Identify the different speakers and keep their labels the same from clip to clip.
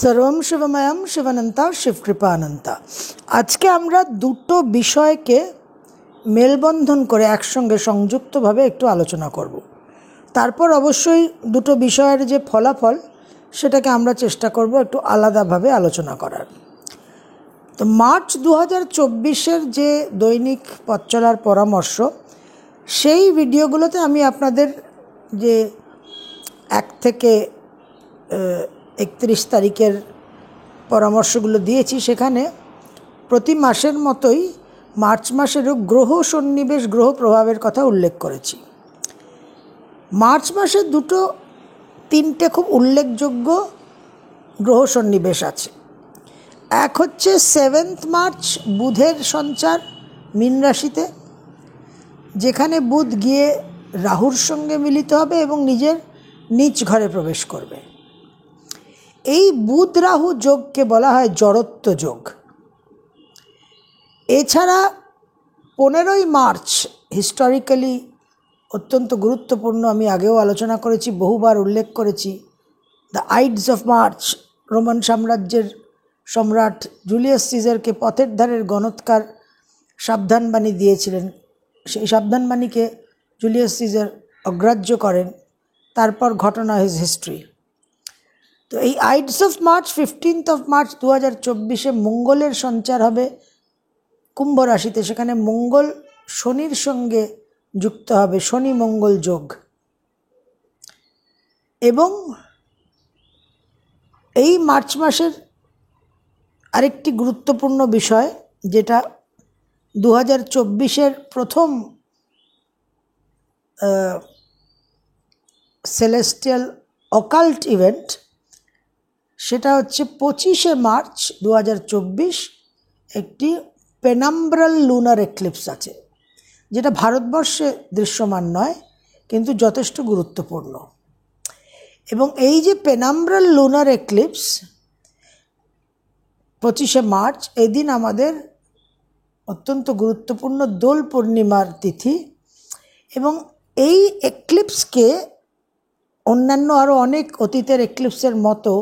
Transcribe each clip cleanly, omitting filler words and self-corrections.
Speaker 1: सर्वं शिवमयम शिवानंता शिवकृपानंता। আজকে আমরা দুটো বিষয়কে মেলবন্ধন করে একসঙ্গে সংযুক্তভাবে একটু আলোচনা করব। তারপর অবশ্যই দুটো বিষয়ের যে ফলাফল সেটাকে আমরা চেষ্টা করব একটু আলাদাভাবে আলোচনা করার। তো মার্চ 2024-এর যে দৈনিক পথ চলার পরামর্শ, সেই ভিডিওগুলোতে আমি আপনাদের যে 1 থেকে 31 তারিখের পরামর্শগুলো দিয়েছি, সেখানে প্রতি মাসের মতোই মার্চ মাসেরও গ্রহ সন্নিবেশ, গ্রহ প্রভাবের কথা উল্লেখ করেছি। মার্চ মাসে তিনটে খুব উল্লেখযোগ্য গ্রহ সন্নিবেশ আছে। এক হচ্ছে 7 মার্চ বুধের সঞ্চার মীন রাশিতে, যেখানে বুধ গিয়ে রাহুর সঙ্গে মিলিত হবে এবং নিজের নিজ ঘরে প্রবেশ করবে। এই বুধ রাহু যোগকে বলা হয় জড়ত্ব যোগ। এছাড়া 15ই মার্চ হিস্টোরিক্যালি অত্যন্ত গুরুত্বপূর্ণ, আমি আগেও আলোচনা করেছি, বহুবার উল্লেখ করেছি। The ides of March, Roman সাম্রাজ্যের সম্রাট জুলিয়াস সিজারকে পথের ধারের গণৎকার সাবধানবাণী দিয়েছিলেন। সেই সাবধানবাণীকে জুলিয়াস সিজার অগ্রাহ্য করেন। তারপর ঘটনা হিজ হিস্ট্রি। তো এই ides of March 15th of March 2024-এ মঙ্গলের সঞ্চার হবে কুম্ভ রাশিতে। সেখানে মঙ্গল শনির সঙ্গে যুক্ত হবে, শনি মঙ্গল যোগ। এবং এই মার্চ মাসের আরেকটি গুরুত্বপূর্ণ বিষয়, যেটা 2024-এর প্রথম সেলেস্টিয়াল অকাল্ট ইভেন্ট, সেটা হচ্ছে 25শে মার্চ 2024 একটি পেনাম্ব্রাল লুনার এক্লিপস আছে, যেটা ভারতবর্ষে দৃশ্যমান নয় কিন্তু যথেষ্ট গুরুত্বপূর্ণ। এবং এই যে পেনাম্ব্রাল লুনার এক্লিপস 25শে মার্চ, এদিন আমাদের অত্যন্ত গুরুত্বপূর্ণ দোল পূর্ণিমার তিথি। এবং এই এক্লিপসকে অন্যান্য আরও অনেক অতীতের এক্লিপসের মতো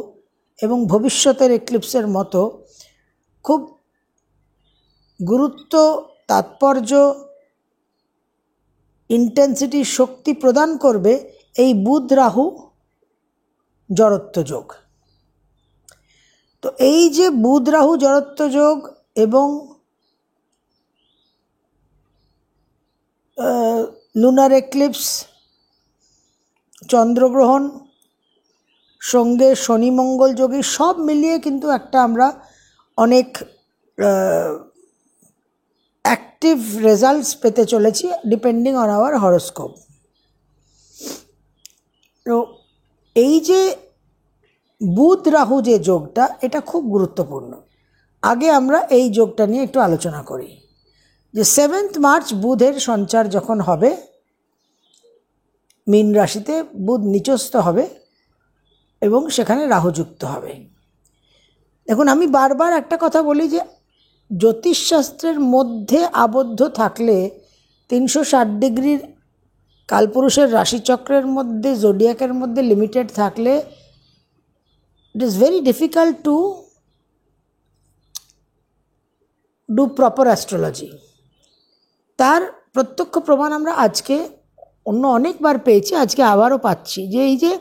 Speaker 1: এবং ভবিষ্যতের এক্লিপসের মতো খুব গুরুত্ব, তাৎপর্য, ইন্টেন্সিটি, শক্তি প্রদান করবে এই বুধ রাহু জড়ত্ব যোগ। তো এই যে বুধ রাহু জড়ত্ব যোগ এবং লুনার এক্লিপস, চন্দ্রগ্রহণ, সঙ্গে শনি মঙ্গল যোগী, সব মিলিয়ে কিন্তু একটা আমরা অনেক অ্যাক্টিভ রেজাল্টস পেতে চলেছি, ডিপেন্ডিং অন আওয়ার হরোস্কোপ। তো এই যে বুধ রাহু যে যোগটা, এটা খুব গুরুত্বপূর্ণ। আগে আমরা এই যোগটা নিয়ে একটু আলোচনা করি। যে 7th মার্চ বুধের সঞ্চার যখন হবে মীন রাশিতে, বুধ নিচস্থ হবে এবং সেখানে রাহু যুক্ত হবে। দেখুন, আমি বারবার একটা কথা বলি যে জ্যোতিষশাস্ত্রের মধ্যে আবদ্ধ থাকলে, 360 ডিগ্রির কালপুরুষের রাশিচক্রের মধ্যে, জোডিয়াকের মধ্যে লিমিটেড থাকলে, it is very difficult to do proper astrology. তার প্রত্যক্ষ প্রমাণ আমরা আজকে অনেকবার পেয়েছি, আজকে আবারও পাচ্ছি। যে এই যে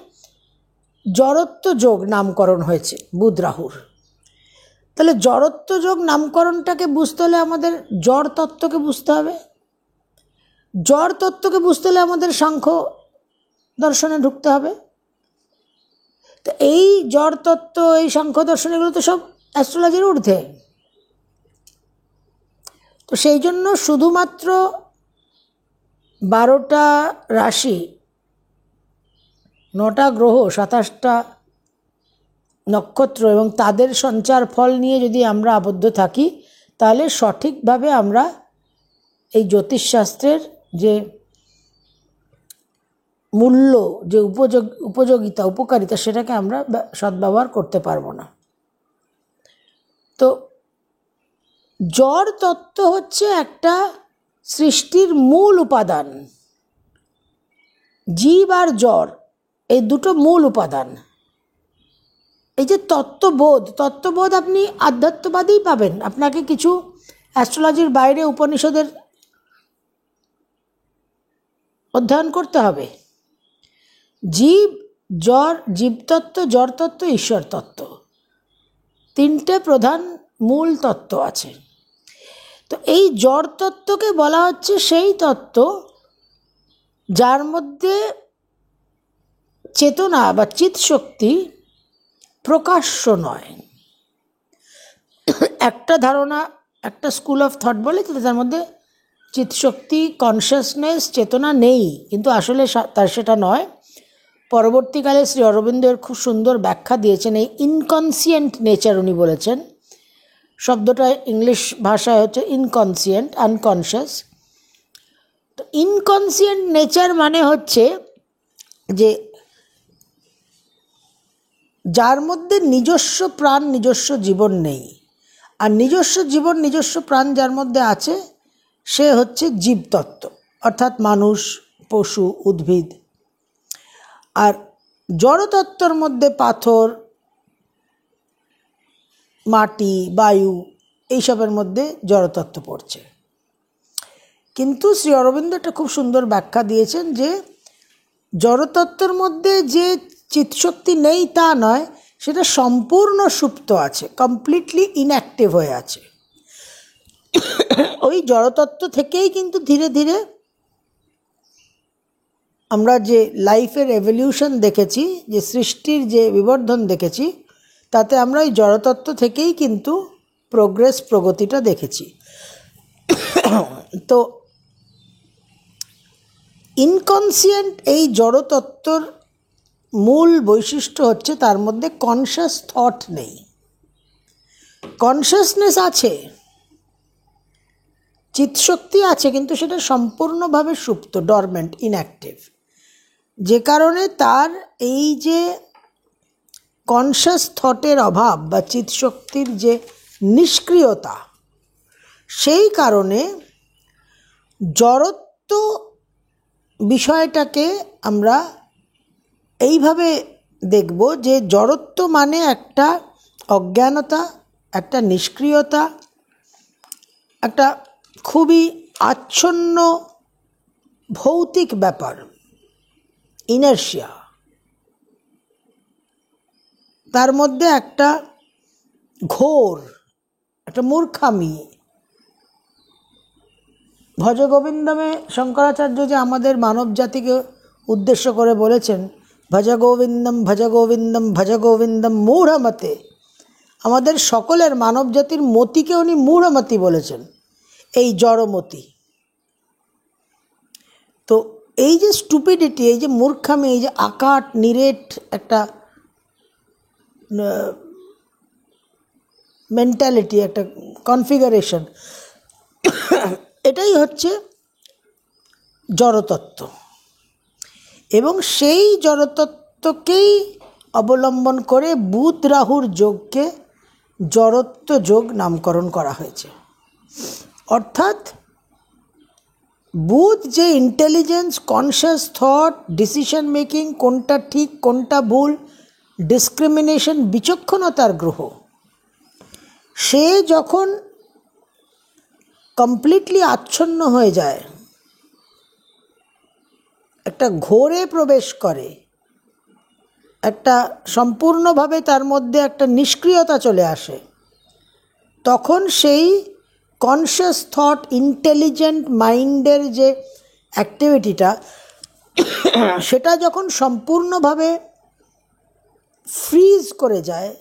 Speaker 1: জড়ত্ব যোগ নামকরণ হয়েছে বুধ রাহুর, তাহলে জড়ত্ব যোগ নামকরণটাকে বুঝতে হলে আমাদের জড় তত্ত্বকে বুঝতে হবে। জড় তত্ত্বকে বুঝতে হলে আমাদের সাংখ্য দর্শনে ঢুকতে হবে। তো এই জড় তত্ত্ব, এই সাংখ্য দর্শন, এগুলো তো সব অ্যাস্ট্রোলজির ঊর্ধ্বে। তো সেই জন্য শুধুমাত্র 12টা রাশি, 9টা গ্রহ, 27টা নক্ষত্র এবং তাদের সঞ্চার ফল নিয়ে যদি আমরা আবদ্ধ থাকি, তাহলে সঠিকভাবে আমরা এই জ্যোতিষশাস্ত্রের যে মূল্য, যে উপযোগিতা, উপকারিতা, সেটাকে আমরা সদ্ব্যবহার করতে পারবো না। তো জড় তত্ত্ব হচ্ছে একটা সৃষ্টির মূল উপাদান। জীব আর জড়, এই দুটো মূল উপাদান। এই যে তত্ত্ববোধ আপনি আধ্যাত্মবাদেই পাবেন। আপনাকে কিছু অ্যাস্ট্রোলজির বাইরে উপনিষদের অধ্যয়ন করতে হবে। জীবতত্ত্ব, জড়তত্ত্ব, ঈশ্বর তত্ত্ব, তিনটে প্রধান মূল তত্ত্ব আছে। তো এই জড় তত্ত্বকে বলা হচ্ছে সেই তত্ত্ব যার মধ্যে চেতনা বা চিৎ শক্তি প্রকাশ্য নয়। একটা ধারণা, একটা স্কুল অফ থট বলে তার মধ্যে চিৎশক্তি, কনসিয়াসনেস, চেতনা নেই, কিন্তু আসলে তার সেটা নয়। পরবর্তীকালে শ্রী অরবিন্দের খুব সুন্দর ব্যাখ্যা দিয়েছেন এই ইনকনসিয়েন্ট নেচার। উনি বলেছেন, শব্দটা ইংলিশ ভাষায় হচ্ছে ইনকনসিয়েন্ট, আনকনশিয়াস। তো ইনকনসিয়েন্ট নেচার মানে হচ্ছে যে যার মধ্যে নিজস্ব প্রাণ, নিজস্ব জীবন নেই। আর নিজস্ব জীবন, নিজস্ব প্রাণ যার মধ্যে আছে সে হচ্ছে জীবতত্ত্ব, অর্থাৎ মানুষ, পশু, উদ্ভিদ। আর জড়তত্ত্বর মধ্যে পাথর, মাটি, বায়ু, এইসবের মধ্যে জড়তত্ত্ব পড়ছে। কিন্তু শ্রী অরবিন্দ একটা খুব সুন্দর ব্যাখ্যা দিয়েছেন যে জড়তত্ত্বের মধ্যে যে চিৎশক্তি নেই তা নয়, সেটা সম্পূর্ণ সুপ্ত আছে, কমপ্লিটলি ইনঅ্যাক্টিভ হয়ে আছে। ওই জড়তত্ত্ব থেকেই কিন্তু ধীরে ধীরে আমরা যে লাইফের এভলিউশন দেখেছি, যে সৃষ্টির যে বিবর্ধন দেখেছি, তাতে আমরা ওই জড়তত্ত্ব থেকেই কিন্তু প্রগতিটা দেখেছি। তো ইনকনসিয়েন্ট এই জড়তত্ত্বর মূল বৈশিষ্ট্য হচ্ছে তার মধ্যে কনশাস থট নেই। কনশাসনেস আছে, চিৎশক্তি আছে, কিন্তু সেটা সম্পূর্ণভাবে সুপ্ত, ডরমেন্ট, ইনঅ্যাক্টিভ। যে কারণে তার এই যে কনশাস থটের অভাব বা চিৎশক্তির যে নিষ্ক্রিয়তা, সেই কারণে জড়ত্ব বিষয়টাকে আমরা এইভাবে দেখব যে জড়ত্ব মানে একটা অজ্ঞানতা, একটা নিষ্ক্রিয়তা, একটা খুবই আচ্ছন্ন ভৌতিক ব্যাপার, ইনার্শিয়া। তার মধ্যে একটা ঘোর, একটা মূর্খামি। ভজগোবিন্দমে শঙ্করাচার্য যে আমাদের মানব জাতিকে উদ্দেশ্য করে বলেছেন, ভজগোবিন্দম ভজগোবিন্দম ভজগোবিন্দম মূঢ়মতে, আমাদের সকলের মানব জাতির মতিকে উনি মূঢ়মতি বলেছেন, এই জড়মতি। তো এই যে স্টুপিডিটি, এই যে মূর্খামি, এই যে আকাট নিরেট একটা মেন্টালিটি, একটা কনফিগারেশন, এটাই হচ্ছে জড়তত্ত্ব। এবং সেই জড়তত্ত্বকেই অবলম্বন করে বুধ রাহুর যোগকে জড়ত্ব যোগ নামকরণ করা হয়েছে। অর্থাৎ বুধ যে intelligence, conscious thought, decision making, কোনটা ঠিক কোনটা ভুল, ডিসক্রিমিনেশন, বিচক্ষণতার গ্রহ, সে যখন কমপ্লিটলি আচ্ছন্ন হয়ে যায়, একটা ঘোরে প্রবেশ করে, একটা সম্পূর্ণভাবে তার মধ্যে একটা নিষ্ক্রিয়তা চলে আসে, তখন সেই কনশাস থট, ইন্টেলিজেন্ট মাইন্ডের যে অ্যাক্টিভিটিটা, সেটা যখন সম্পূর্ণভাবে ফ্রিজ করে যায়,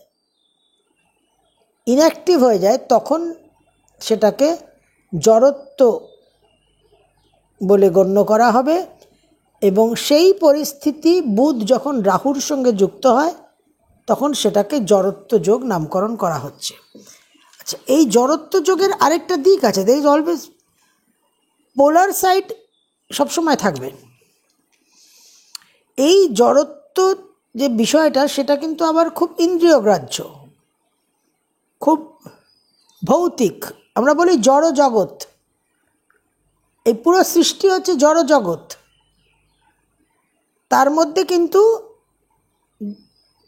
Speaker 1: ইনঅ্যাক্টিভ হয়ে যায়, তখন সেটাকে জড়ত্ব বলে গণ্য করা হবে। এবং সেই পরিস্থিতি বুধ যখন রাহুর সঙ্গে যুক্ত হয়, তখন সেটাকে জড়ত্ব যোগ নামকরণ করা হচ্ছে। আচ্ছা, এই জড়ত্ব যোগের আরেকটা দিক আছে, there is always polar side, সবসময় থাকবে। এই জড়ত্ব যে বিষয়টা, সেটা কিন্তু আবার খুব ইন্দ্রিয়গ্রাহ্য, খুব ভৌতিক। আমরা বলি জড় জগৎ, এই পুরো সৃষ্টি হচ্ছে জড় জগৎ। তার মধ্যে কিন্তু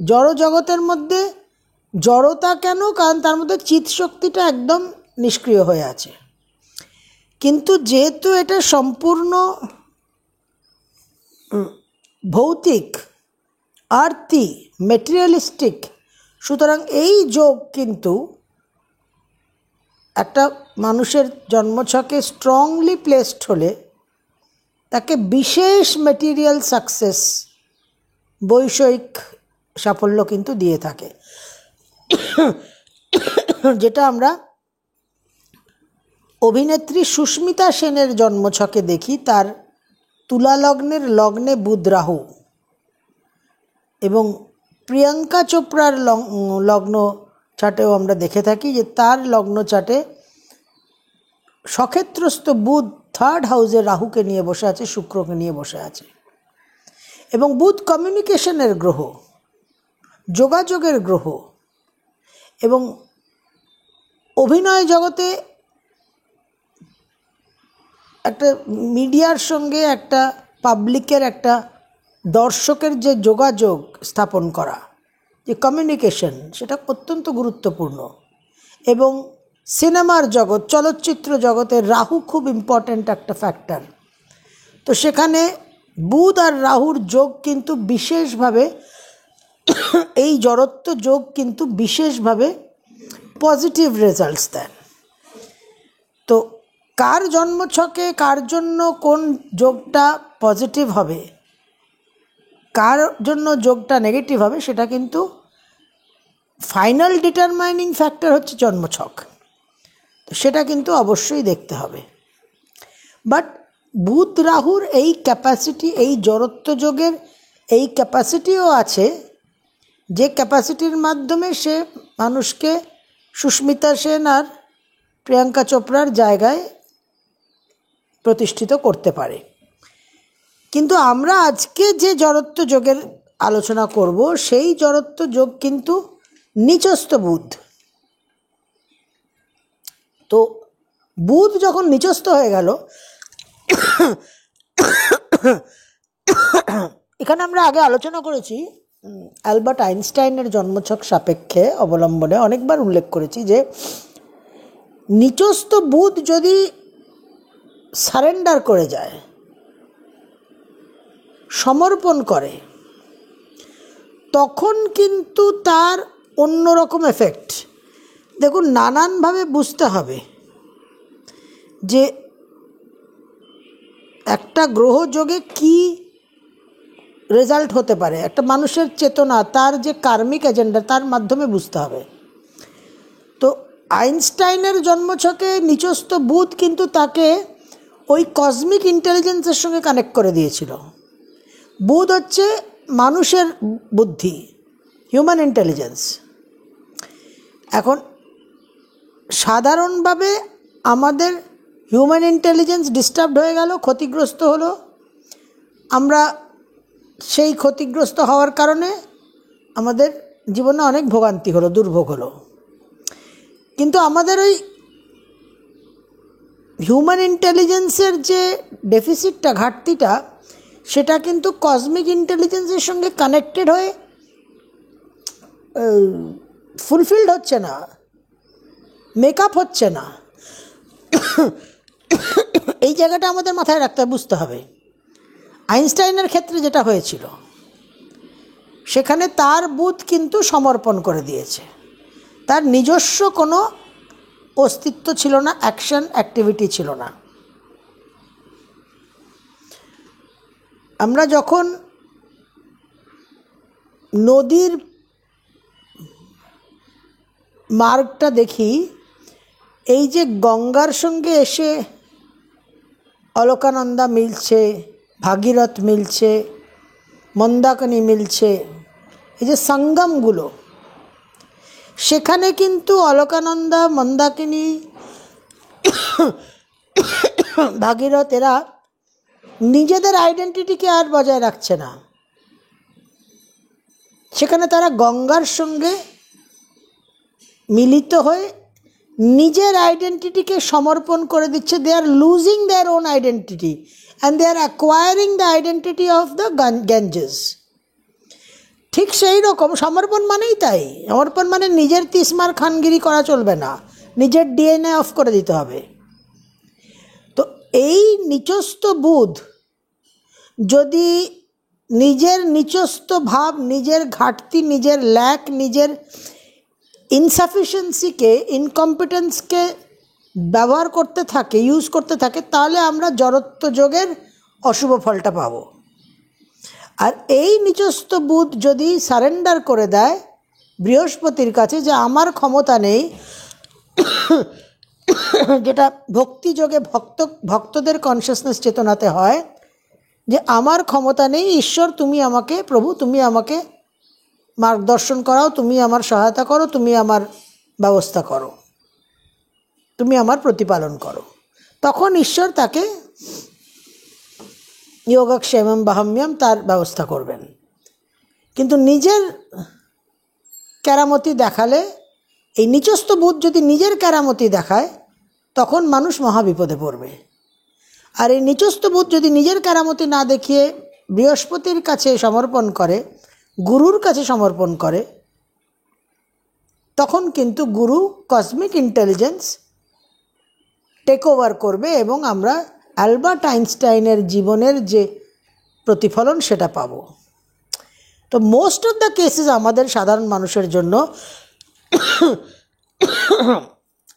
Speaker 1: জড় জগতের মধ্যে জড়তা কেন? কারণ তার মধ্যে চিৎ শক্তিটা একদম নিষ্ক্রিয় হয়ে আছে। কিন্তু যেহেতু এটা সম্পূর্ণ ভৌতিক, আর্থি, মেটেরিয়ালিস্টিক, সুতরাং এই যোগ কিন্তু একটা মানুষের জন্মছকে স্ট্রংলি প্লেসড হলে তাকে বিশেষ মেটেরিয়াল সাকসেস, বৈষয়িক সাফল্য কিন্তু দিয়ে থাকে, যেটা আমরা অভিনেত্রী সুস্মিতা সেনের জন্মছকে দেখি। তার তুলা লগ্নের লগ্নে বুধ রাহু, এবং প্রিয়াঙ্কা চোপড়ার লগ্ন চার্টেও আমরা দেখে থাকি যে তার লগ্ন চার্টে সক্ষেত্রস্থ বুধ থার্ড হাউসে রাহুকে নিয়ে বসে আছে, শুক্রকে নিয়ে বসে আছে। এবং বুধ কমিউনিকেশনের গ্রহ, যোগাযোগের গ্রহ, এবং অভিনয় জগতে একটা মিডিয়ার সঙ্গে একটা পাবলিকের, একটা দর্শকের যে যোগাযোগ স্থাপন করা, যে কমিউনিকেশন, সেটা অত্যন্ত গুরুত্বপূর্ণ। এবং সিনেমার জগৎ, চলচ্চিত্র জগতে রাহু খুব ইম্পর্ট্যান্ট একটা ফ্যাক্টর। তো সেখানে বুধ আর রাহুর যোগ কিন্তু বিশেষভাবে, এই জড়ত্ব যোগ কিন্তু বিশেষভাবে পজিটিভ রেজাল্টস দেন। তো কার জন্মছকে কার জন্য কোন যোগটা পজিটিভ হবে, কার জন্য যোগটা নেগেটিভ হবে, সেটা কিন্তু ফাইনাল ডিটারমাইনিং ফ্যাক্টর হচ্ছে জন্মছক। তো সেটা কিন্তু অবশ্যই দেখতে হবে। বাট বুধ রাহুর এই ক্যাপাসিটি, এই জড়ত্ব যোগের এই ক্যাপাসিটিও আছে, যে ক্যাপাসিটির মাধ্যমে সে মানুষকে সুস্মিতা সেন আর প্রিয়াঙ্কা চোপড়ার জায়গায় প্রতিষ্ঠিত করতে পারে। কিন্তু আমরা আজকে যে জড়ত্ব যোগের আলোচনা করব, সেই জড়ত্ব যোগ কিন্তু নিচস্থ বুধ। তো বুধ যখন নিচস্থ হয়ে গেল, এখানে আমরা আগে আলোচনা করেছি অ্যালবার্ট আইনস্টাইনের জন্মছক সাপেক্ষে অবলম্বনে অনেকবার উল্লেখ করেছি যে নিচস্থ বুধ যদি সারেন্ডার করে যায়, সমর্পণ করে, তখন কিন্তু তার অন্যরকম এফেক্ট। দেখুন, নানানভাবে বুঝতে হবে যে একটা গ্রহযোগে কি রেজাল্ট হতে পারে। একটা মানুষের চেতনা, তার যে কার্মিক এজেন্ডা, তার মাধ্যমে বুঝতে হবে। তো আইনস্টাইনের জন্মছকে নিচস্থ বুধ কিন্তু তাকে ওই কসমিক ইন্টেলিজেন্সের সঙ্গে কানেক্ট করে দিয়েছিল। বুধ হচ্ছে মানুষের বুদ্ধি, হিউম্যান ইন্টেলিজেন্স। এখন সাধারণভাবে আমাদের হিউম্যান ইন্টেলিজেন্স ডিস্টার্বড হয়ে গেল, ক্ষতিগ্রস্ত হলো। আমরা সেই ক্ষতিগ্রস্ত হওয়ার কারণে আমাদের জীবনে অনেক ভোগান্তি হলো, দুর্ভোগ হলো। কিন্তু আমাদের ওই হিউম্যান ইন্টেলিজেন্সের যে ডেফিসিটটা, ঘাটতিটা, সেটা কিন্তু কসমিক ইন্টেলিজেন্সের সঙ্গে কানেক্টেড হয়ে ফুলফিলড হচ্ছে না, মেকআপ হচ্ছে না। এই জায়গাটা আমাদের মাথায় রাখতে, বুঝতে হবে। আইনস্টাইনের ক্ষেত্রে যেটা হয়েছিল, সেখানে তার বুধ কিন্তু সমর্পণ করে দিয়েছে, তার নিজস্ব কোনো অস্তিত্ব ছিল না, অ্যাকশন অ্যাক্টিভিটি ছিল না। আমরা যখন নদীর মার্গটা দেখি, এই যে গঙ্গার সঙ্গে এসে অলকানন্দা মিলছে, ভাগীরথ মিলছে, মন্দাকিনী মিলছে, এই যে সঙ্গমগুলো, সেখানে কিন্তু অলকানন্দা, মন্দাকিনী, ভাগীরথ এরা নিজেদের আইডেন্টিটিকে আর বজায় রাখছে না। সেখানে তারা গঙ্গার সঙ্গে মিলিত হয়ে নিজের আইডেন্টিটিকে সমর্পণ করে দিচ্ছে। They are losing their own identity and they are acquiring the identity of the Ganges. ঠিক সেই রকম সমর্পণ মানেই তাই। সমর্পণ মানে নিজের তিসমার খানগিরি করা চলবে না, নিজের ডিএনএ অফ করে দিতে হবে। তো এই নিচস্থ বুধ যদি নিজের নিচস্থ ভাব, নিজের ঘাটতি, নিজের ল্যাক, নিজের ইনসাফিসিয়েন্সিকে, ইনকম্পিটেন্সকে ব্যবহার করতে থাকে, ইউজ করতে থাকে, তাহলে আমরা জড়ত্ব যোগের অশুভ ফলটা পাব। আর এই নিচস্থ বুধ যদি সারেন্ডার করে দেয় বৃহস্পতির কাছে যে আমার ক্ষমতা নেই, যেটা ভক্তিযোগে ভক্তদের কনসিয়াসনেস চেতনাতে হয় যে আমার ক্ষমতা নেই, ঈশ্বর তুমি আমাকে, প্রভু তুমি আমাকে মার্গদর্শন করাও, তুমি আমার সহায়তা করো, তুমি আমার ব্যবস্থা করো, তুমি আমার প্রতিপালন করো, তখন ঈশ্বর তাকে যোগক্ষেমম বাহাম্যম তার ব্যবস্থা করবেন। কিন্তু নিজের কেরামতি দেখালে, এই নিচস্থ বুধ যদি নিজের কেরামতি দেখায়, তখন মানুষ মহাবিপদে পড়বে। আর এই নিচস্থ বুধ যদি নিজের কেরামতি না দেখিয়ে বৃহস্পতির কাছে সমর্পণ করে, গুরুর কাছে সমর্পণ করে, তখন কিন্তু গুরু কসমিক ইন্টেলিজেন্স টেক ওভার করবে এবং আমরা অ্যালবার্ট আইনস্টাইনের জীবনের যে প্রতিফলন সেটা পাবো। তো মোস্ট অফ দ্য কেসেস আমাদের সাধারণ মানুষের জন্য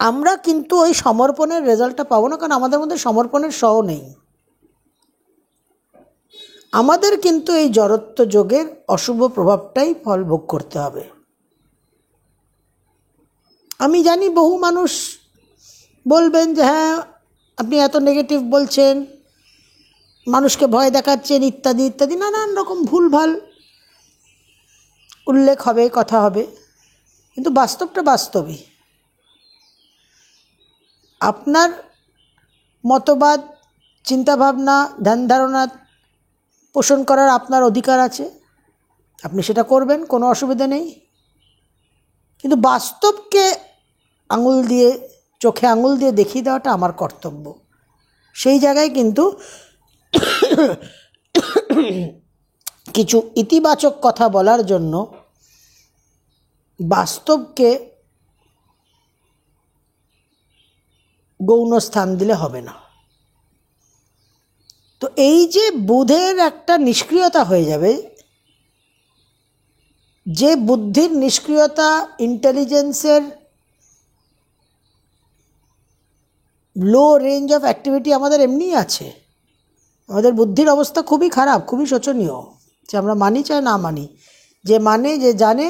Speaker 1: আমরা কিন্তু ওই সমর্পণের রেজাল্টটা পাবো না, কারণ আমাদের মধ্যে সমর্পণের সহ নেই। আমাদের কিন্তু এই জড়ত্ব যোগের অশুভ প্রভাবটাই ফল ভোগ করতে হবে। আমি জানি বহু মানুষ বলবেন যে হ্যাঁ আপনি এত নেগেটিভ বলছেন, মানুষকে ভয় দেখাচ্ছেন, ইত্যাদি ইত্যাদি, নানান রকম ভুলভাল উল্লেখ হবে, কথা হবে, কিন্তু বাস্তবটা বাস্তবই। আপনার মতবাদ, চিন্তাভাবনা, ধ্যান ধারণা পোষণ করার আপনার অধিকার আছে, আপনি সেটা করবেন, কোনো অসুবিধা নেই। কিন্তু বাস্তবকে আঙুল দিয়ে, চোখে আঙুল দিয়ে দেখিয়ে দেওয়াটা আমার কর্তব্য। সেই জায়গায় কিন্তু কিছু ইতিবাচক কথা বলার জন্য বাস্তবকে গৌণ স্থান দিলে হবে না। তো এই যে বুধের একটা নিষ্ক্রিয়তা হয়ে যাবে, যে বুদ্ধির নিষ্ক্রিয়তা, ইন্টেলিজেন্সের লো রেঞ্জ অফ অ্যাক্টিভিটি আমাদের এমনিই আছে। আমাদের বুদ্ধির অবস্থা খুবই খারাপ, খুবই শোচনীয়, যে আমরা মানি চাই না মানি। যে মানে, যে জানে,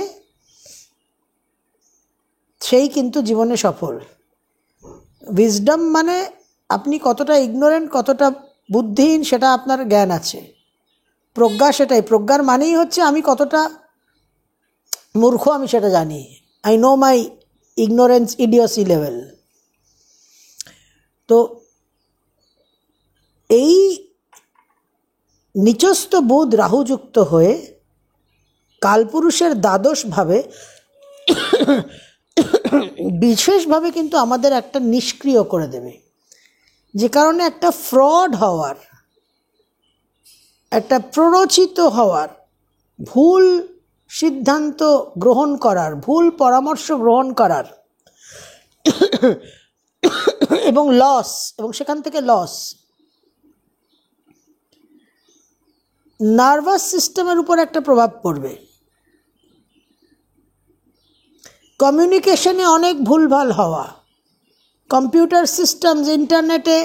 Speaker 1: সেই কিন্তু জীবনে সফল। উইজডম মানে আপনি কতটা ইগনোরেন্ট, কতটা বুদ্ধিহীন সেটা আপনার জ্ঞান আছে। প্রজ্ঞা সেটাই, প্রজ্ঞার মানেই হচ্ছে আমি কতটা মূর্খ আমি সেটা জানি। I know my ignorance idiocy level. তো এই নিচস্থ বুধ রাহুযুক্ত হয়ে কালপুরুষের দ্বাদশভাবে বিশেষভাবে কিন্তু আমাদের একটা নিষ্ক্রিয় করে দেবে, যে কারণে একটা ফ্রড হওয়ার, একটা প্ররোচিত হওয়ার, ভুল সিদ্ধান্ত গ্রহণ করার, ভুল পরামর্শ গ্রহণ করার এবং লস, এবং সেখান থেকে লস, নার্ভাস সিস্টেমের উপর একটা প্রভাব পড়বে। কমিউনিকেশনে অনেক ভুলভাল হওয়া, কম্পিউটার সিস্টেমস, ইন্টারনেটে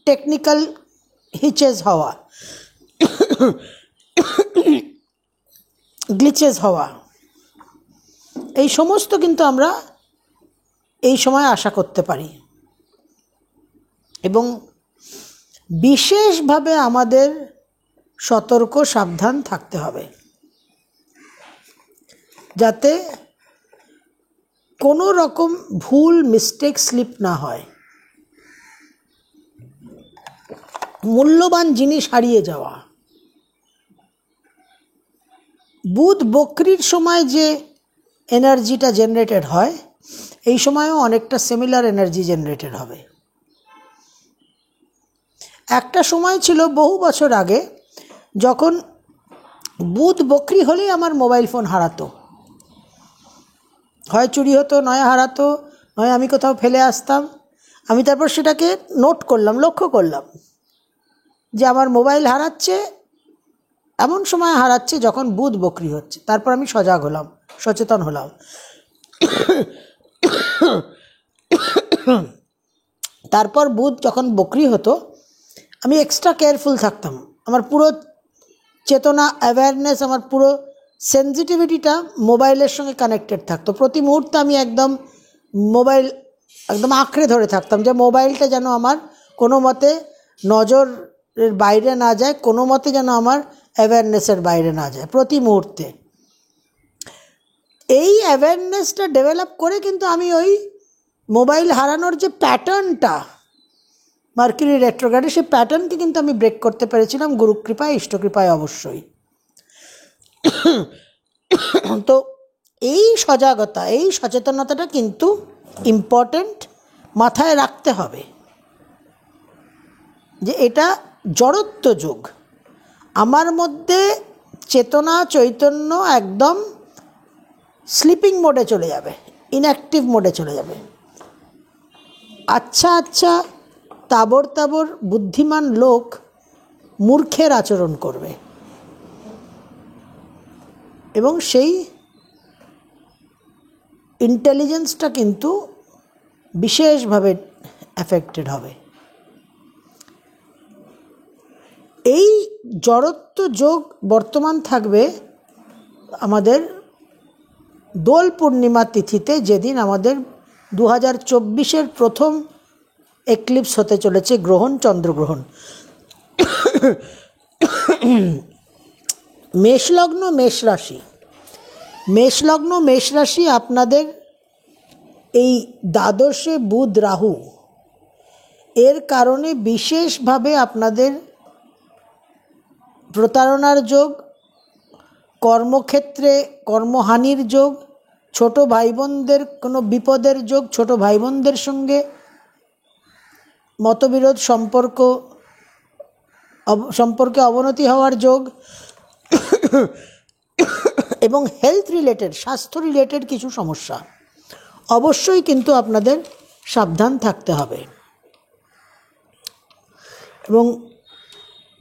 Speaker 1: টেকনিক্যাল হিচেস হওয়া, গ্লিচেস হওয়া, এই সমস্ত কিন্তু আমরা এই সময় আশা করতে পারি। এবং বিশেষভাবে আমাদের সতর্ক, সাবধান থাকতে হবে, যাতে কোনো রকম ভুল মিস্টেক স্লিপ না হয়, মূল্যবান জিনিস হারিয়ে যাওয়া। বুধ বক্রির সময় যে এনার্জিটা জেনারেটেড হয়, এই সময়ও অনেকটা সিমিলার এনার্জি জেনারেটেড হবে। একটা সময় ছিল বহু বছর আগে, যখন বুধ বক্রি হলেই আমার মোবাইল ফোন হারাতো, হয় চুরি হতো, নয় হারাতো, নয় আমি কোথাও ফেলে আসতাম। আমি তারপর সেটাকে নোট করলাম, লক্ষ্য করলাম যে আমার মোবাইল হারাচ্ছে, এমন সময় হারাচ্ছে যখন বুধ বক্রি হচ্ছে। তারপর আমি সজাগ হলাম, সচেতন হলাম। তারপর বুধ যখন বক্রি হতো আমি এক্সট্রা কেয়ারফুল থাকতাম। আমার পুরো চেতনা, অ্যাওয়ারনেস, আমার পুরো সেন্সিটিভিটিটা মোবাইলের সঙ্গে কানেক্টেড থাকতো। প্রতি মুহূর্তে আমি একদম মোবাইল একদম আঁকড়ে ধরে থাকতাম যে মোবাইলটা যেন আমার কোনো মতে নজরের বাইরে না যায়, কোনো মতে যেন আমার অ্যাওয়ারনেসের বাইরে না যায় প্রতি মুহূর্তে। এই অ্যাওয়ারনেসটা ডেভেলপ করে কিন্তু আমি ওই মোবাইল হারানোর যে প্যাটার্নটা মার্কিউরি রেট্রোগ্রেডে, সেই প্যাটার্নকে কিন্তু আমি ব্রেক করতে পেরেছিলাম গুরুকৃপায়, ইষ্টকৃপায় অবশ্যই। তো এই সজাগতা, এই সচেতনতাটা কিন্তু ইম্পর্ট্যান্ট, মাথায় রাখতে হবে যে এটা জড়ত্ব যুগ। আমার মধ্যে চেতনা, চৈতন্য একদম স্লিপিং মোডে চলে যাবে, ইনঅ্যাক্টিভ মোডে চলে যাবে। আচ্ছা আচ্ছা তাবর তাবর বুদ্ধিমান লোক মূর্খের আচরণ করবে এবং সেই ইন্টেলিজেন্সটা কিন্তু বিশেষভাবে অ্যাফেক্টেড হবে। এই জড়ত্ব যোগ বর্তমান থাকবে আমাদের দোল পূর্ণিমা তিথিতে, যেদিন আমাদের 2024-এর প্রথম এক্লিপস হতে চলেছে, গ্রহণ, চন্দ্রগ্রহণ। মেষলগ্ন, মেষরাশি, মেষলগ্ন মেষরাশি আপনাদের এই দ্বাদশে বুধ রাহু, এর কারণে বিশেষভাবে আপনাদের প্রতারণার যোগ, কর্মক্ষেত্রে কর্মহানির যোগ, ছোট ভাই বোনদের কোনো বিপদের যোগ, ছোট ভাই বোনদের সঙ্গে মতবিরোধ, সম্পর্কে অবনতি হওয়ার যোগ, এবং হেলথ রিলেটেড, স্বাস্থ্য রিলেটেড কিছু সমস্যা অবশ্যই কিন্তু আপনাদের সাবধান থাকতে হবে। এবং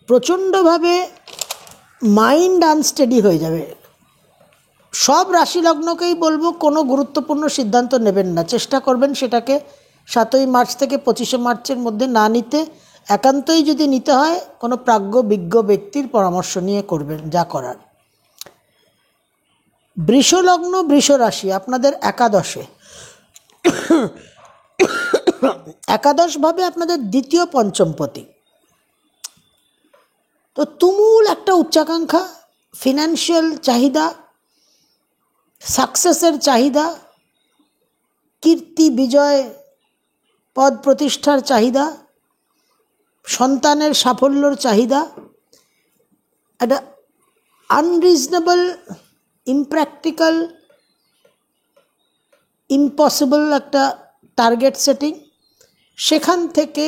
Speaker 1: প্রচণ্ডভাবে মাইন্ড আনস্টেডি হয়ে যাবে। সব রাশি লগ্নকেই বলবো কোনো গুরুত্বপূর্ণ সিদ্ধান্ত নেবেন না, চেষ্টা করবেন সেটাকে 7ই মার্চ থেকে 25শে মার্চের মধ্যে না নিতে। একান্তই যদি নিতে হয় কোনো প্রাজ্ঞ বিজ্ঞ ব্যক্তির পরামর্শ নিয়ে করবেন যা করার। বৃষলগ্ন বৃষ রাশি আপনাদের একাদশে, একাদশভাবে আপনাদের দ্বিতীয় পঞ্চমপতি। তো তুমুল একটা উচ্চাকাঙ্ক্ষা, ফিনান্সিয়াল চাহিদা, সাকসেসের চাহিদা, কীর্তি বিজয় পদ প্রতিষ্ঠার চাহিদা, সন্তানের সাফল্যর চাহিদা, একটা আনরিজনেবল, ইমপ্র্যাকটিক্যাল, ইম্পসিবল একটা টার্গেট সেটিং, সেখান থেকে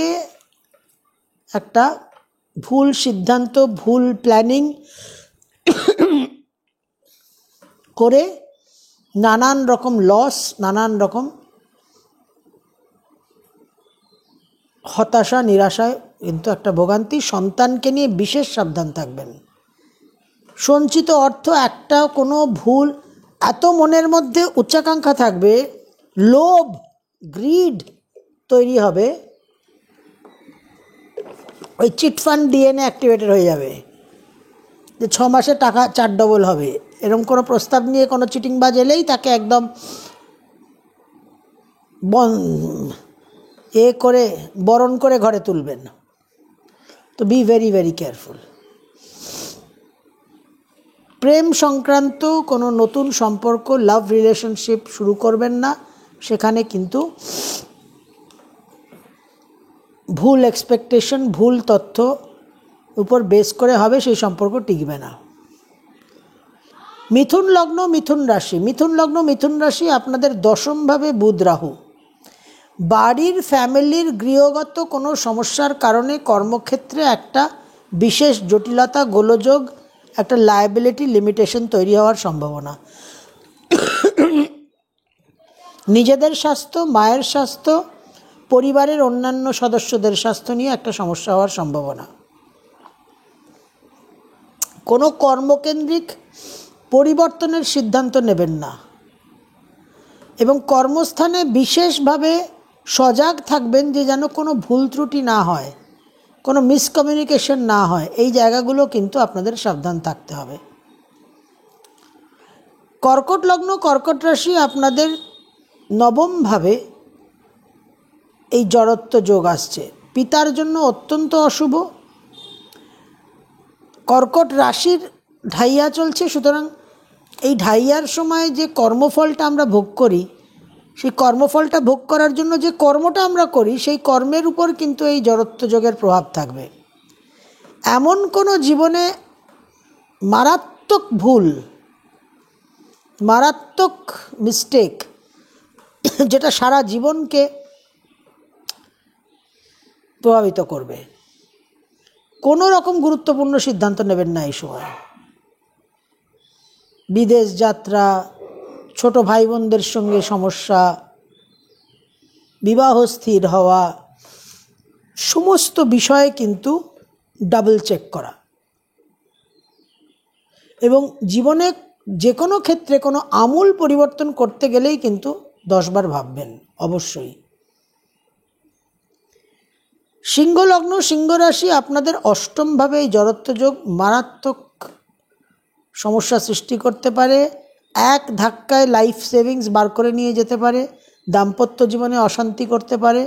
Speaker 1: একটা ভুল সিদ্ধান্ত, ভুল প্ল্যানিং করে নানান রকম লস, নানান রকম হতাশা, নিরাশায় কিন্তু একটা ভোগান্তি। সন্তানকে নিয়ে বিশেষ সাবধান থাকবেন। সঞ্চিত অর্থ একটা কোনো ভুল, এত মনের মধ্যে উচ্চাকাঙ্ক্ষা থাকবে, লোভ, গ্রিড তৈরি হবে, ওই চিটফান্ড ডিএনএ অ্যাক্টিভেটেড হয়ে যাবে যে 6 মাসে টাকা 4 ডবল হবে। এরকম কোনো প্রস্তাব নিয়ে কোনো চিটিংবাজ এলেই তাকে একদম করে বরণ করে ঘরে তুলবেন। তো বি ভেরি ভেরি কেয়ারফুল। প্রেম সংক্রান্ত কোনো নতুন সম্পর্ক, লাভ রিলেশনশিপ শুরু করবেন না, সেখানে কিন্তু ভুল এক্সপেকটেশন, ভুল তথ্য উপর বেস করে হবে, সেই সম্পর্ক টিকবে না। মিথুন লগ্ন মিথুন রাশি, মিথুন লগ্ন মিথুন রাশি আপনাদের দশমভাবে বুধ রাহু। বাড়ির, ফ্যামিলির গৃহগত কোনো সমস্যার কারণে কর্মক্ষেত্রে একটা বিশেষ জটিলতা, গোলযোগ, একটা লায়াবিলিটি লিমিটেশন তৈরি হওয়ার সম্ভাবনা। নিজেদের স্বাস্থ্য, মায়ের স্বাস্থ্য, পরিবারের অন্যান্য সদস্যদের স্বাস্থ্য নিয়ে একটা সমস্যা হওয়ার সম্ভাবনা। কোনো কর্মকেন্দ্রিক পরিবর্তনের সিদ্ধান্ত নেবেন না এবং কর্মস্থানে বিশেষভাবে সজাগ থাকবেন যে যেন কোনো ভুল ত্রুটি না হয়, কোনো মিসকমিউনিকেশন না হয়। এই জায়গাগুলো কিন্তু আপনাদের সাবধান থাকতে হবে। কর্কট লগ্ন, কর্কট রাশি, আপনাদের নবমভাবে এই জড়ত্ব যোগ আসছে, পিতার জন্য অত্যন্ত অশুভ। কর্কট রাশির ঢাইয়া চলছে, সুতরাং এই ঢাইয়ার সময় যে কর্মফলটা আমরা ভোগ করি, সেই কর্মফলটা ভোগ করার জন্য যে কর্মটা আমরা করি, সেই কর্মের উপর কিন্তু এই জড়ত্ব যোগের প্রভাব থাকবে। এমন কোনো জীবনে মারাত্মক ভুল, মারাত্মক মিস্টেক, যেটা সারা জীবনকে প্রভাবিত করবে, কোনো রকম গুরুত্বপূর্ণ সিদ্ধান্ত নেবেন না এই সময়। বিদেশ যাত্রা, ছোট ভাই বোনদের সঙ্গে সমস্যা, বিবাহ স্থির হওয়া, সমস্ত বিষয়ে কিন্তু ডাবল চেক করা। এবং জীবনে যে কোনো ক্ষেত্রে কোনো আমূল পরিবর্তন করতে গেলেই কিন্তু 10 বার ভাববেন অবশ্যই। সিংহ লগ্ন, সিংহ রাশি, আপনাদের অষ্টমভাবে এই জড়ত্ব যোগ মারাত্মক সমস্যা সৃষ্টি করতে পারে। এক ধাক্কায় লাইফ সেভিংস বার করে নিয়ে যেতে পারে, দাম্পত্য জীবনে অশান্তি করতে পারে,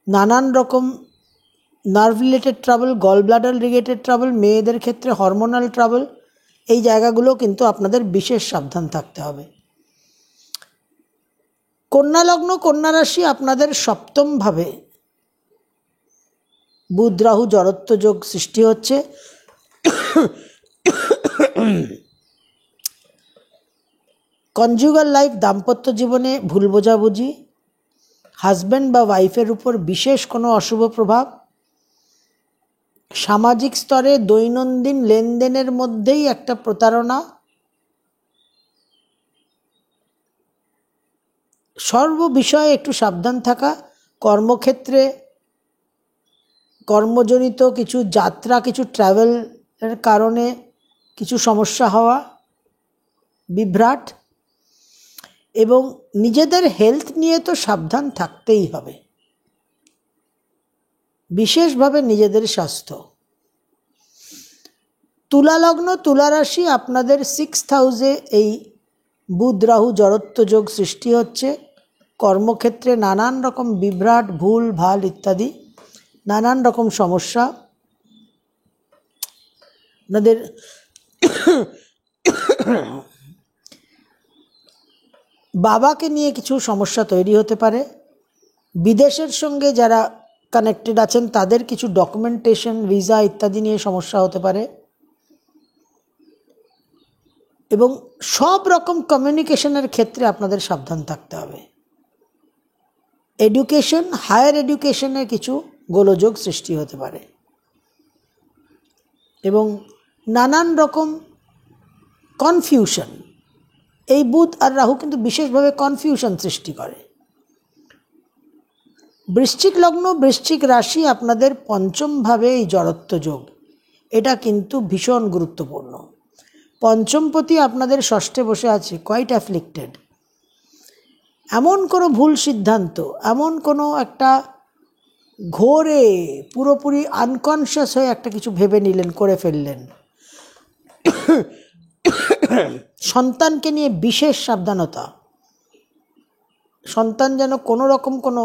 Speaker 1: নানান রকম nerve related trouble, gall bladder related trouble, মেয়েদের ক্ষেত্রে হরমোনাল ট্রাবল, এই জায়গাগুলো কিন্তু আপনাদের বিশেষ সাবধান থাকতে হবে। কন্যা লগ্ন, কন্যা রাশি, আপনাদের সপ্তমভাবে বুধ রাহু জড়ত্ব যোগ সৃষ্টি হচ্ছে। কনজুগাল লাইফ, দাম্পত্য জীবনে ভুল বোঝাবুঝি, হাজব্যান্ড বা ওয়াইফের উপর বিশেষ কোনো অশুভ প্রভাব, সামাজিক স্তরে দৈনন্দিন লেনদেনের মধ্যেই একটা প্রতারণা, সর্ব বিষয়ে একটু সাবধান থাকা, কর্মক্ষেত্রে কর্মজনিত কিছু যাত্রা, কিছু ট্রাভেলের কারণে কিছু সমস্যা হওয়া, বিভ্রাট, এবং নিজেদের হেলথ নিয়ে তো সাবধান থাকতেই হবে, বিশেষভাবে নিজেদের স্বাস্থ্য। তুলা লগ্ন, তুলা রাশি, আপনাদের 6th হাউসে এই বুধ রাহু জড়ত্ব যোগ সৃষ্টি হচ্ছে। কর্মক্ষেত্রে নানান রকম বিভ্রাট, ভুল ভাল ইত্যাদি নানান রকম সমস্যা, আপনাদের বাবাকে নিয়ে কিছু সমস্যা তৈরি হতে পারে। বিদেশের সঙ্গে যারা কানেক্টেড আছেন তাদের কিছু ডকুমেন্টেশন, ভিসা ইত্যাদি নিয়ে সমস্যা হতে পারে। এবং সব রকম কমিউনিকেশনের ক্ষেত্রে আপনাদের সাবধান থাকতে হবে। এডুকেশন, হায়ার এডুকেশনে কিছু গোলযোগ সৃষ্টি হতে পারে এবং নানান রকম কনফিউশন, এই বুধ আর রাহু কিন্তু বিশেষভাবে কনফিউশন সৃষ্টি করে। বৃশ্চিক লগ্ন, বৃশ্চিক রাশি, আপনাদের পঞ্চমভাবে এই জড়ত্ব যোগ, এটা কিন্তু ভীষণ গুরুত্বপূর্ণ। পঞ্চমপতি আপনাদের ষষ্ঠে বসে আছে, কোয়াইট অ্যাফ্লিক্টেড। এমন কোনো ভুল সিদ্ধান্ত, এমন কোনো একটা ঘোরে পুরোপুরি আনকনশিয়াস হয়ে একটা কিছু ভেবে নিলেন, করে ফেললেন। সন্তানকে নিয়ে বিশেষ সাবধানতা, সন্তান যেন কোনো রকম কোনো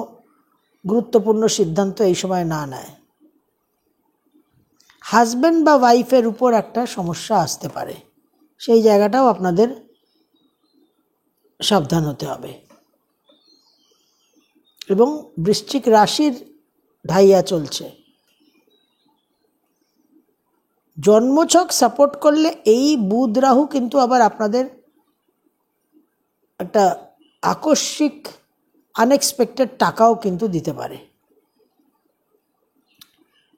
Speaker 1: গুরুত্বপূর্ণ সিদ্ধান্ত এই সময় না নেয়। হাজব্যান্ড বা ওয়াইফের উপর একটা সমস্যা আসতে পারে, সেই জায়গাটাও আপনাদের সাবধান হতে হবে। এবং বৃশ্চিক রাশির ঢাইয়া চলছে, জন্মছক সাপোর্ট করলে এই বুধ রাহু কিন্তু আবার আপনাদের একটা আকস্মিক আনএক্সপেক্টেড টাকাও কিন্তু দিতে পারে।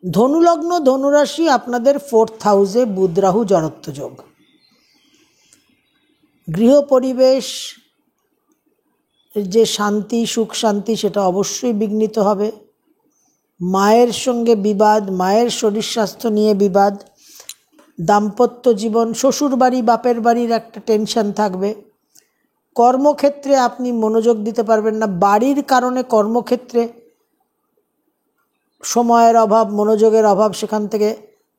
Speaker 1: ধনুলগ্ন ধনুরাশি আপনাদের 4th হাউসে বুধ রাহু জড়ত্ব যোগ। গৃহ পরিবেশ যে শান্তি সুখ শান্তি সেটা অবশ্যই বিঘ্নিত হবে। মায়ের সঙ্গে বিবাদ, মায়ের শরীর স্বাস্থ্য নিয়ে বিবাদ, দাম্পত্য জীবন, শ্বশুর বাড়ি বাপের বাড়ির একটা টেনশন থাকবে। কর্মক্ষেত্রে আপনি মনোযোগ দিতে পারবেন না, বাড়ির কারণে কর্মক্ষেত্রে সময়ের অভাব, মনোযোগের অভাব, সেখান থেকে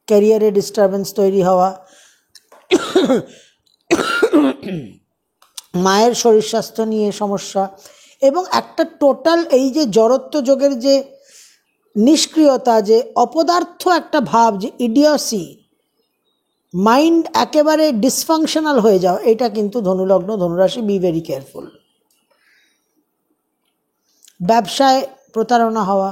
Speaker 1: ক্যারিয়ারে ডিস্টারবেন্স তৈরি হওয়া। মায়ের শরীর স্বাস্থ্য নিয়ে সমস্যা এবং একটা টোটাল এই যে জড়ত্ব যোগের যে নিষ্ক্রিয়তা, যে অপদার্থ একটা ভাব, যে ইডিয়সি, মাইন্ড একেবারে ডিসফাংশনাল হয়ে যাওয়া, এটা কিন্তু ধনুলগ্ন ধনুরাশি, বি ভেরি কেয়ারফুল। ব্যবসায় প্রতারণা হওয়া,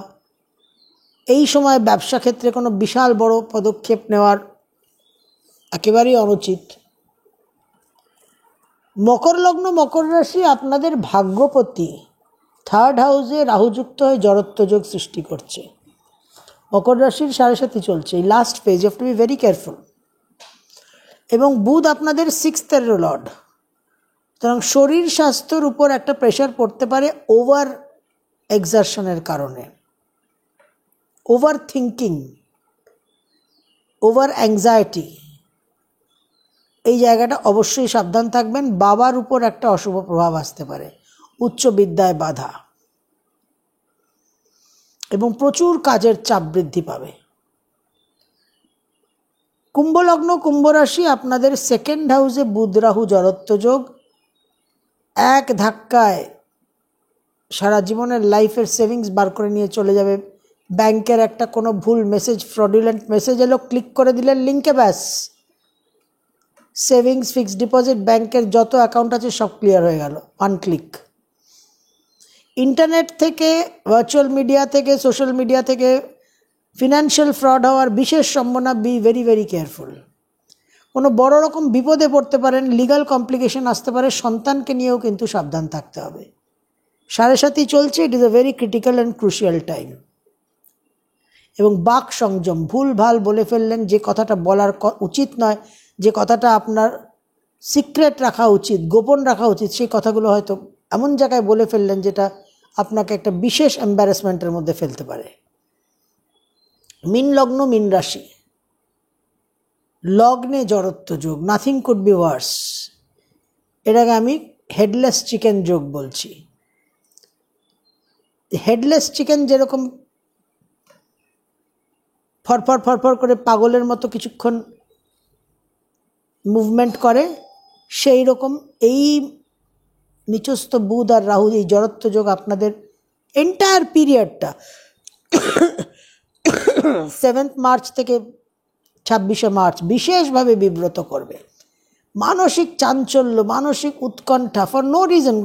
Speaker 1: এই সময় ব্যবসা ক্ষেত্রে কোনো বিশাল বড় পদক্ষেপ নেওয়ার একেবারেই অনুচিত। মকর লগ্ন মকর রাশি আপনাদের ভাগ্যপতি 3rd হাউসে রাহুযুক্ত হয়ে জড়ত্ব যোগ সৃষ্টি করছে। মকর রাশির 7.5 চলছে, এই last phase, you have to be very careful. এবং বুধ আপনাদের 6th লর্ড, সুতরাং শরীর স্বাস্থ্যের উপর একটা প্রেশার পড়তে পারে ওভার এক্সারশনের কারণে, ওভার থিঙ্কিং, ওভার অ্যাংজাইটি, এই জায়গাটা অবশ্যই সাবধান থাকবেন। বাবার উপর একটা অশুভ প্রভাব আসতে পারে, উচ্চ বিদ্যায় বাধা এবং প্রচুর কাজের চাপ বৃদ্ধি পাবে। কুম্ভলগ্ন কুম্ভ রাশি আপনাদের 2nd হাউসে বুধ রাহু জড়ত্ব যোগ। এক ধাক্কায় সারা জীবনের লাইফের সেভিংস বার করে নিয়ে চলে যাবে। ব্যাংকের একটা কোনো ভুল মেসেজ, ফ্রডুলেন্ট মেসেজ এলো, ক্লিক করে দিলেন লিঙ্কে, ব্যাস সেভিংস, ফিক্সড ডিপোজিট, ব্যাংকের যত অ্যাকাউন্ট আছে সব ক্লিয়ার হয়ে গেল, 1 ক্লিক। ইন্টারনেট থেকে, ভার্চুয়াল মিডিয়া থেকে, সোশ্যাল মিডিয়া থেকে ফিনান্সিয়াল ফ্রড হওয়ার বিশেষ সম্ভাবনা, বি ভেরি ভেরি কেয়ারফুল। কোনো বড় রকম বিপদে পড়তে পারেন, লিগাল কমপ্লিকেশন আসতে পারে, সন্তানকে নিয়েও কিন্তু সাবধান থাকতে হবে। 7.5 চলছে, it is a very critical and crucial time. এবং বাক সংযম, ভুল ভাল বলে ফেললেন, যে কথাটা বলার উচিত নয়, যে কথাটা আপনার সিক্রেট রাখা উচিত, গোপন রাখা উচিত, সেই কথাগুলো হয়তো এমন জায়গায় বলে ফেললেন যেটা আপনাকে একটা বিশেষ এম্বারেসমেন্টের মধ্যে ফেলতে পারে। মীন লগ্ন মীন রাশি, লগ্নে জড়ত্ব যোগ, নাথিং কুড বি ওয়ার্স। এটাকে আমি হেডলেস চিকেন যোগ বলছি। হেডলেস চিকেন যেরকম ফরফর ফরফর করে পাগলের মতো কিছুক্ষণ মুভমেন্ট করে, সেই রকম এই নিচস্থ বুধ আর রাহু, এই জড়ত্ব যোগ আপনাদের এন্টায়ার পিরিয়ডটা 7 মার্চ থেকে 26 মার্চ বিশেষভাবে বিব্রত করবে। মানসিক চাঞ্চল্য, মানসিক উৎকণ্ঠা, ফর নো রিজন,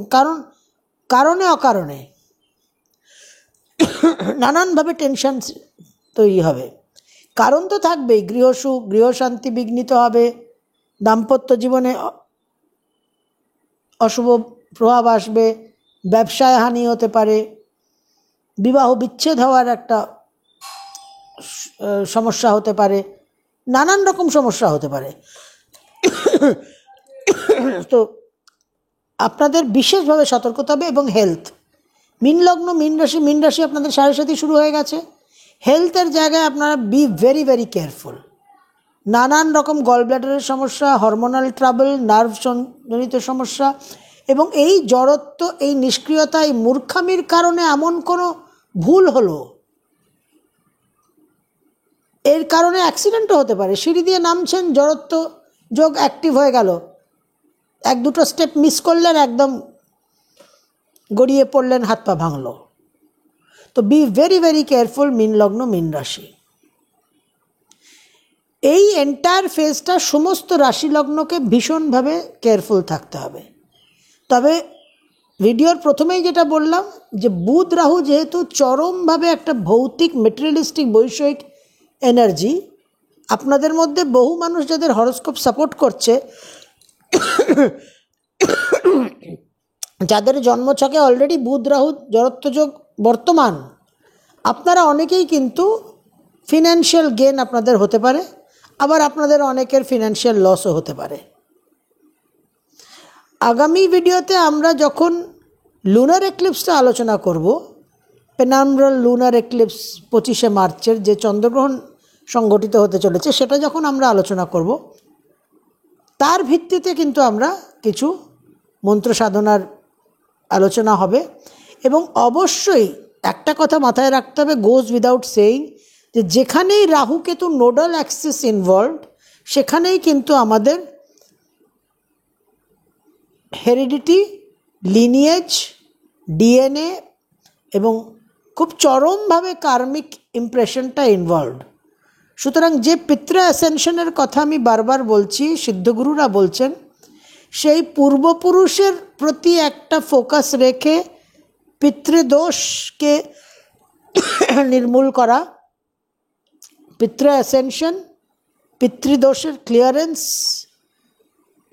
Speaker 1: কারণে অকারণে নানানভাবে টেনশন তৈরি হবে। কারণ তো থাকবেই, গৃহসুখ গৃহশান্তি বিঘ্নিত হবে, দাম্পত্য জীবনে অশুভ প্রভাব আসবে, ব্যবসায় হানি হতে পারে, বিবাহ বিচ্ছেদ হওয়ার একটা সমস্যা হতে পারে, নানান রকম সমস্যা হতে পারে। তো আপনাদের বিশেষভাবে সতর্ক হবে। এবং হেলথ, মীন লগ্ন মীন রাশি আপনাদের 7.5 শুরু হয়ে গেছে। হেলথের জায়গায় আপনারা বি ভেরি ভেরি কেয়ারফুল। নানান রকম গল ব্লাডারের সমস্যা, হরমোনাল ট্রাবল, নার্ভ জনিত সমস্যা, এবং এই জড়ত্ব, এই নিষ্ক্রিয়তা, এই মূর্খামির কারণে এমন কোনো ভুল হলো, এর কারণে অ্যাক্সিডেন্টও হতে পারে। সিঁড়ি দিয়ে নামছেন, জড়ত্ব যোগ অ্যাক্টিভ হয়ে গেল, 1-2 স্টেপ মিস করলেন, একদম গড়িয়ে পড়লেন, হাত পা ভাঙলো। তো বি ভেরি ভেরি কেয়ারফুল মীন লগ্ন মীন রাশি। এই এন্টায়ার ফেজটা সমস্ত রাশি লগ্নকে ভীষণভাবে কেয়ারফুল থাকতে হবে। তবে ভিডিওর প্রথমেই যেটা বললাম, যে বুধ রাহু যেহেতু চরমভাবে একটা ভৌতিক মেটেরিয়ালিস্টিক বৈষয়িক এনার্জি, আপনাদের মধ্যে বহু মানুষ যাদের হরোস্কোপ সাপোর্ট করছে, যাদের জন্মছকে অলরেডি বুধ রাহু জড়ত্ব যোগ বর্তমান, আপনারা অনেকেই কিন্তু ফিনান্সিয়াল গেন আপনাদের হতে পারে, আবার আপনাদের অনেকের ফিনান্সিয়াল লসও হতে পারে। আগামী ভিডিওতে আমরা যখন লুনার এক্লিপসটা আলোচনা করব, পেনাম্ব্রাল লুনার এক্লিপস 25শে মার্চের যে চন্দ্রগ্রহণ সংঘটিত হতে চলেছে, সেটা যখন আমরা আলোচনা করব, তার ভিত্তিতে কিন্তু আমরা কিছু মন্ত্র সাধনার আলোচনা হবে। এবং অবশ্যই একটা কথা মাথায় রাখতে হবে, গোজ উইদাউট সেইং, যে যেখানেই Rahu Ketu nodal Axis involved, সেখানেই কিন্তু আমাদের হেরিডিটি, লিনিয়েজ, ডিএনএ এবং খুব চরমভাবে কার্মিক ইমপ্রেশনটা ইনভলভড। সুতরাং যে পিতৃ অ্যাসেনশনের কথা আমি বারবার বলছি, সিদ্ধগুরুরা বলছেন, সেই পূর্বপুরুষের প্রতি একটা ফোকাস রেখে পিতৃদোষকে নির্মূল করা, পিতৃ অ্যাসেনশন, পিতৃদোষের ক্লিয়ারেন্স,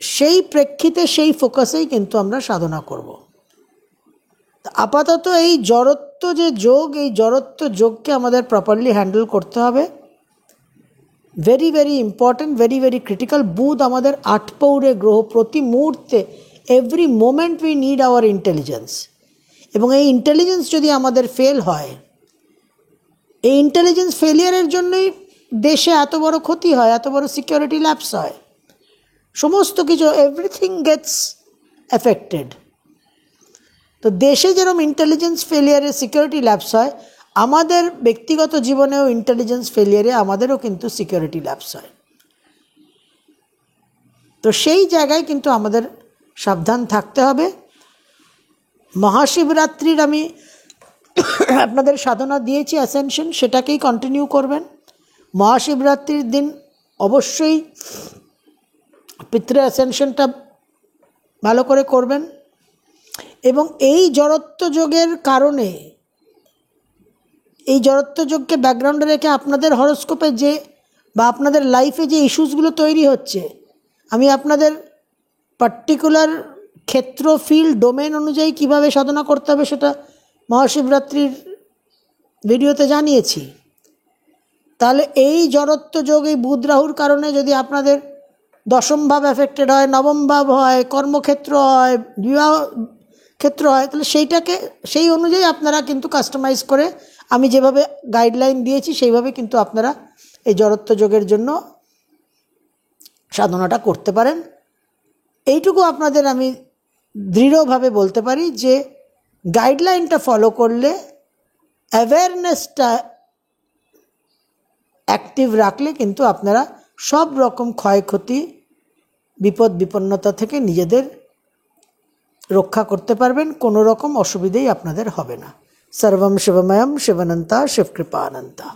Speaker 1: সেই প্রেক্ষিতে সেই ফোকাসেই কিন্তু আমরা সাধনা করব। আপাতত এই জড়ত্ব যে যোগ, এই জড়ত্ব যোগকে আমাদের প্রপারলি হ্যান্ডেল করতে হবে। Very very important, very very critical. বুধ আমাদের 8 পৌরে গ্রহ, প্রতি মুহূর্তে every moment we need our intelligence. এবং এই ইন্টেলিজেন্স যদি আমাদের ফেল হয়, এই ইন্টেলিজেন্স ফেলিয়ারের জন্যই দেশে এত বড় ক্ষতি হয়, এত বড় সিকিউরিটি ল্যাপস হয়, সমস্ত কিছু, এভরিথিং গেটস এফেক্টেড। তো দেশে যেরকম ইন্টেলিজেন্স ফেলিয়ারে সিকিউরিটি ল্যাপস হয়, আমাদের ব্যক্তিগত জীবনেও ইন্টেলিজেন্স ফেলিয়ারে আমাদেরও কিন্তু সিকিউরিটি ল্যাপস হয়। তো সেই জায়গায় কিন্তু আমাদের সাবধান থাকতে হবে। মহাশিবরাত্রির আমি আপনাদের সাধনা দিয়েছি অ্যাসেনশন, সেটাকেই কন্টিনিউ করবেন। মহাশিবরাত্রির দিন অবশ্যই পিতৃ অ্যাসেনশনটা ভালো করে করবেন। এবং এই জড়ত্ব যোগের কারণে, এই জড়ত্ব যোগকে ব্যাকগ্রাউন্ডে রেখে আপনাদের হরোস্কোপে যে বা আপনাদের লাইফে যে ইস্যুসগুলো তৈরি হচ্ছে, আমি আপনাদের পার্টিকুলার ক্ষেত্র, ফিল্ড, ডোমেন অনুযায়ী কিভাবে সাধনা করতে হবে সেটা মহাশিবরাত্রির ভিডিওতে জানিয়েছি। তাহলে এই জড়ত্ব যোগ, এই বুধ রাহুর কারণে যদি আপনাদের দশম ভাব এফেক্টেড হয়, নবম ভাব হয়, কর্মক্ষেত্র হয়, বিবাহ ক্ষেত্র হয়, তাহলে সেইটাকে সেই অনুযায়ী আপনারা কিন্তু কাস্টমাইজ করে আমি যেভাবে গাইডলাইন দিয়েছি সেইভাবে কিন্তু আপনারা এই জড়ত্ব যোগের জন্য সাধনাটা করতে পারেন। এইটুকু আপনাদের আমি দৃঢ়ভাবে বলতে পারি যে গাইডলাইনটা ফলো করলে, অ্যাওয়ারনেসটা অ্যাক্টিভ রাখলে কিন্তু আপনারা সব রকম ক্ষয়ক্ষতি, বিপদ বিপন্নতা থেকে নিজেদের রক্ষা করতে পারবেন, কোনো রকম অসুবিধেই আপনাদের হবে না। সর্বম শিবময়ম শিবানন্তা শিবকৃপানন্তা।